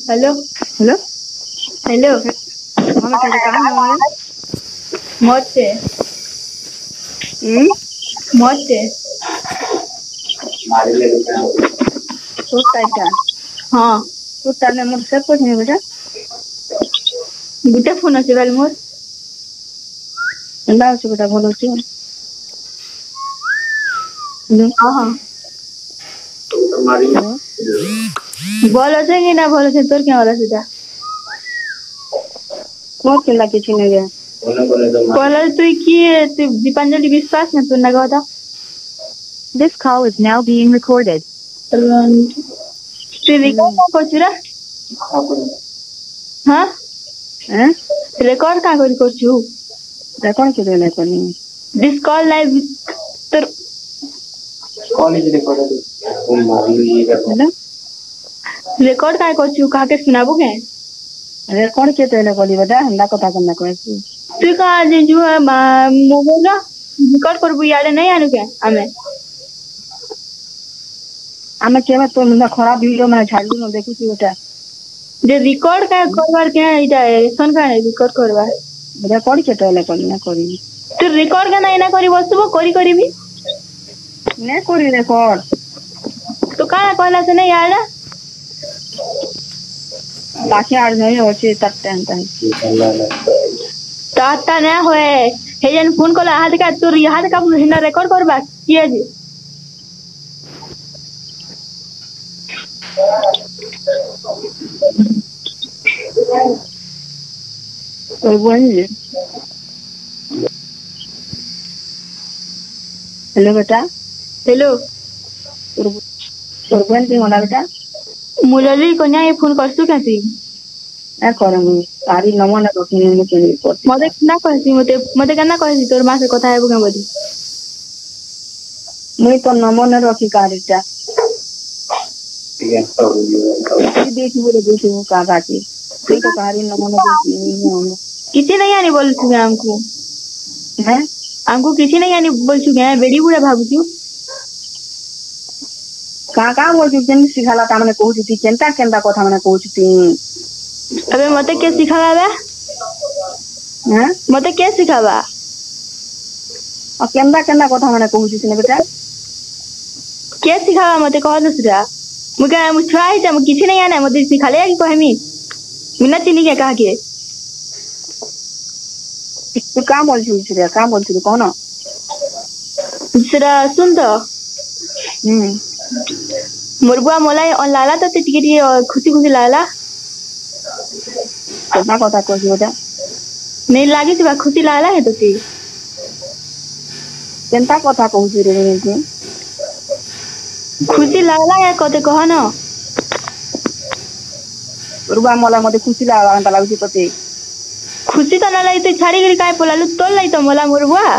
Hello. Hello. Hello. हाँ बेटा ये कहाँ है? मोटे हम्म। मोटे। तो टाइटा हाँ तो ताने मोर से कुछ नहीं बेटा। गुटे फोन अच्छे बाल मोर। अंदा हो बेटा बोलो छी। हेलो। हाँ हाँ हेलो। भल अच्छे कि ना भल अच्छे तोर क्या वाला सीधा मोर के लागे छी नहीं गया। कहला तू किए तू दीपांजलि विश्वास ना तू ना कहता। This call is now being recorded. तू रिकॉर्ड क्या करଛୁ रे? हाँ हैं? रिकॉर्ड क्या करछु? ता कौन के देले कोनी? दिस कॉल लाइव तर हेलो। रिकॉर्ड क्या करछु कहा के सुनाबो के? अरे कौन के देले कोनी बेटा हंदा कथा करना कोई छी। तू कहा जे जो मोबाइल रा रिकॉर्ड करबो याले नहीं आनु के हमें आमे केमे तो मुंडा खराब वीडियो में छाड़ू न देखु छी बेटा। जे रिकॉर्ड क्या करवार के इटा सन का रिकॉर्ड करवार बेटा कौन के देले कोनी ना करी। तू रिकॉर्ड के ना करी बसबो करी करबी ने करी रिकॉर्ड। तो कहा कहला से नहीं यार बाकी आर नहीं होची तट्टे अंत ताता ना होए हे जन फोन कला हाथ का तू हाथ का हिना रिकॉर्ड करबा किए जे तो वही। हेलो बेटा। हेलो और बहन के होला बेटा। मुरली कन्या ये फोन करसु कैसी ना करमु तारी नमो ना रखनी में के करती मते था। ना कहसी मते केना कहसी तोर मां से କଥା हेबो के बदी मुई तो नमो ना रखी कारीटा। ये देखी बोले देखी वो का काटी। मुई तो कारी नमो ना देखी नहीं किसी नहीं आनी बोल छु हमको हैं। हमको किसी नहीं आनी बोल छु के बेड़ी बुढ़ा भाबू छु का बोल छु केन सिखाला ता माने कहू छी केनता केनता कथा माने कहू छी। अबे मते के सिखावा बे हैं मते के सिखावा और केनता केनता कथा माने कहू छी ने बेटा। के सिखावा मते कह दूसरा मुके मुछा ही त किसी नहीं आना मते सिखाले कि कहमी मिना चिनी के कहा के तू का बोल छी रे का बोल छी कौन। दूसरा सुन तो हम्म। मोर बुआ मोलाई और लाला तो टिकरी और खुशी खुशी लाला केनता कथा कहू छी बेटा। नहीं लागी थी खुशी लाला है तो ती केनता कथा कहू छी रे के खुशी लाला है कते कह न रुबा मला मते खुशी लागला लागू छी तते। खुशी तो ना लाई तो छाड़ी गिरी काय पोलालु तोल लाई तो मोला मोर बुआ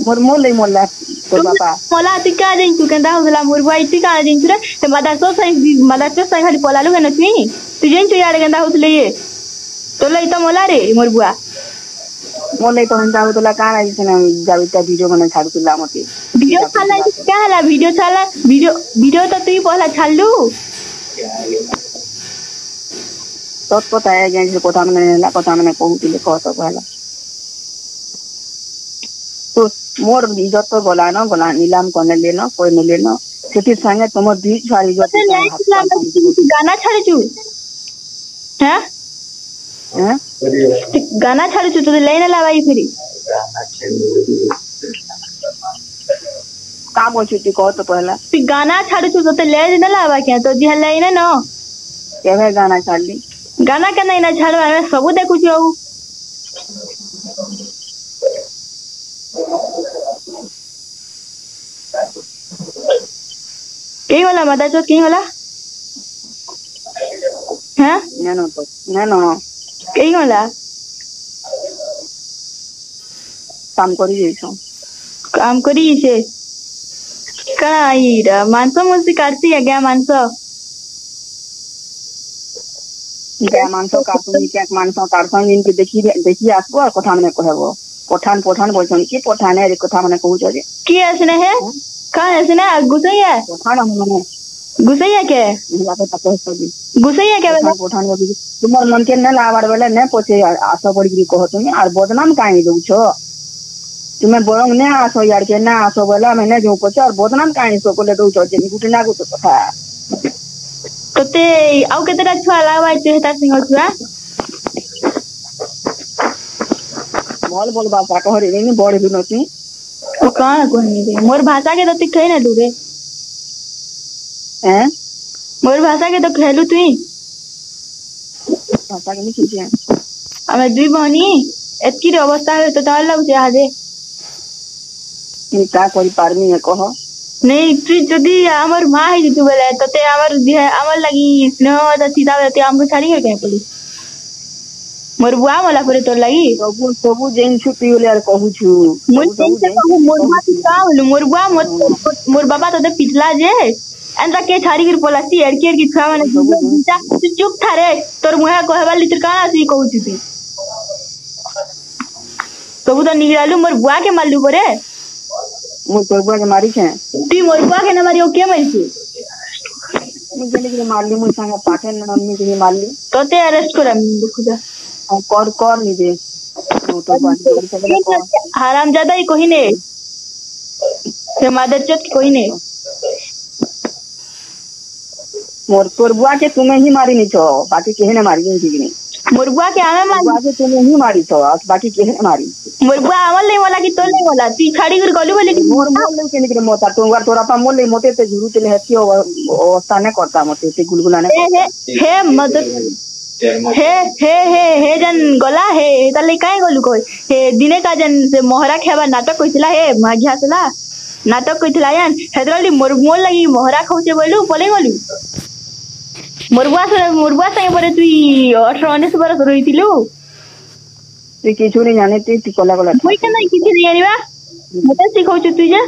मोर मोर ले मोला तोर बापा मोला ती का दिन तू केंदा होला मोर बुआ इती का दिन रे ते मदर सो खाली पोलालु के नथी तू जेन तू यार केंदा होतले ये तोल लाई तो मोला रे मोर बुआ मोर ले तो हंदा होतला का आई से ना जाविता वीडियो बना छाड़ुला मते वीडियो छाला क्या हला वीडियो छाला वीडियो तो तू पहला छालू तत पता है जे कथा माने कहूतिले कह तो कहला तो मोर इज्जत तो गला नीलाम कोने लेनो कोई न लेनो सेठी संगे तुम दी छाड़ी इज्जत मते का नहीं हाथ गाना छाड़े छु हैं हैं गाना छाड़े छु तो लेने लावाई फिरी का बोल छी कह तो पहला तू गाना छाड़े छु तो ले न लावा क्या तो दिह लेने न केवे गाना छाड़ली गाना के नहीं ना छाड़वा मैं सब देखु छु कहीं वाला मदा चो कहीं वाला हैं नेनो तो नेनो कहीं वाला काम करी जइसो काम करी से काईरा मानसो मुझसे काटती है क्या मानसो क्या मानसो काटुनी क्या मानसो तारसन दिन के देखी आसबो कथा माने कहबो पठान पठान बोलछन की पठान है कथा माने कहू जे की ऐसने है कहाँ ऐसने गुस्सा है पठान माने गुसैया के बात ताको सदी गुसैया के पठान पठान बोली तुमर मन के न लावार बेले ने पछे आशा पड़ी कह तुम आर बदनाम काहे दउ छो तुम्हें बरंग ने आसो यार के ना आसो बोला मैंने जो पछे और बदनाम काहे सो कोले दउ छो जे गुटी ना गुतो कथा तोते आउ केतेटा छुआ लावा ते हेता सिंह छुआ बोल बोल बाबा कहरे नहीं बड़ बिनती ओ कहां कहनी रे मोर भाषा के तो ती कहि ना दू रे हैं मोर भाषा के तो कहलु तुई भाषा के नहीं कीजिए हमें दुई बहनी एतकी रे अवस्था है तो तार लागु आजे नहीं का करी पारमी है कह नहीं तू जदी हमर मां है तू बोले तते हमर हमर लगी स्नेह त सीता रहते हमको छाड़ी के पड़ी मोर बुआ मला करे तोर लगी सब सब जेन छुट्टी होले यार कहू छु मोर बुआ का बोलू मोर बुआ मोर बाबा तो पिछला जे एंदा के छाड़ी के पोलासी एरकी एरकी छुआ माने तू चुप था रे तोर मुहा कहबा लितर काना सी कहू छु तू तो निगरालू मोर बुआ के मारलू करे मु तोर बुआ के मारी छे तू मोर बुआ के न मारियो के मारी छे मुझे लेकिन मारली मुझे संग पाठन मम्मी के मारली तो ते अरेस्ट कर देखो जा कर नहीं दे तो बात हरामजादा ही कोई नहीं से मादरचोद कोई नहीं मोर तोर बुआ के तुम्हें ही मारी नहीं छो बाकी केहे ने मारी नहीं मोर बुआ के आमे मारी बुआ के तुम्हें ही मारी छो बाकी केहे ने मारी मोर बुआ आमल नहीं वाला की तो नहीं वाला ती छाड़ी कर गलू बोले कि मोर मोर के निकले मोता तोर तोरा पा मोर ले मोते ते झुरु चले हती अवस्था ने करता मोते ते गुलगुला ने हे मदद हे जन गला हे तले काहे गलू कोई हे दिने का जन से मोहरा खेबा नाटक कइतला हे माघियासला नाटक कइतला यान हेदरली मोर मोर लगी मोहरा खौचे बोलू पले गलू मोरबुआ संगे परे तुई 18-19 बरस रहितिलु तू किछु नहीं जाने तू कला कला कोई के नहीं किछि नहीं जानिबा मते सिखौछु तू जे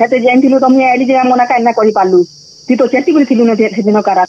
हेते जानथिलु तमने आइली जे मना काई ना कहि पालु तू तो चेटी करथिलु ने दिन करा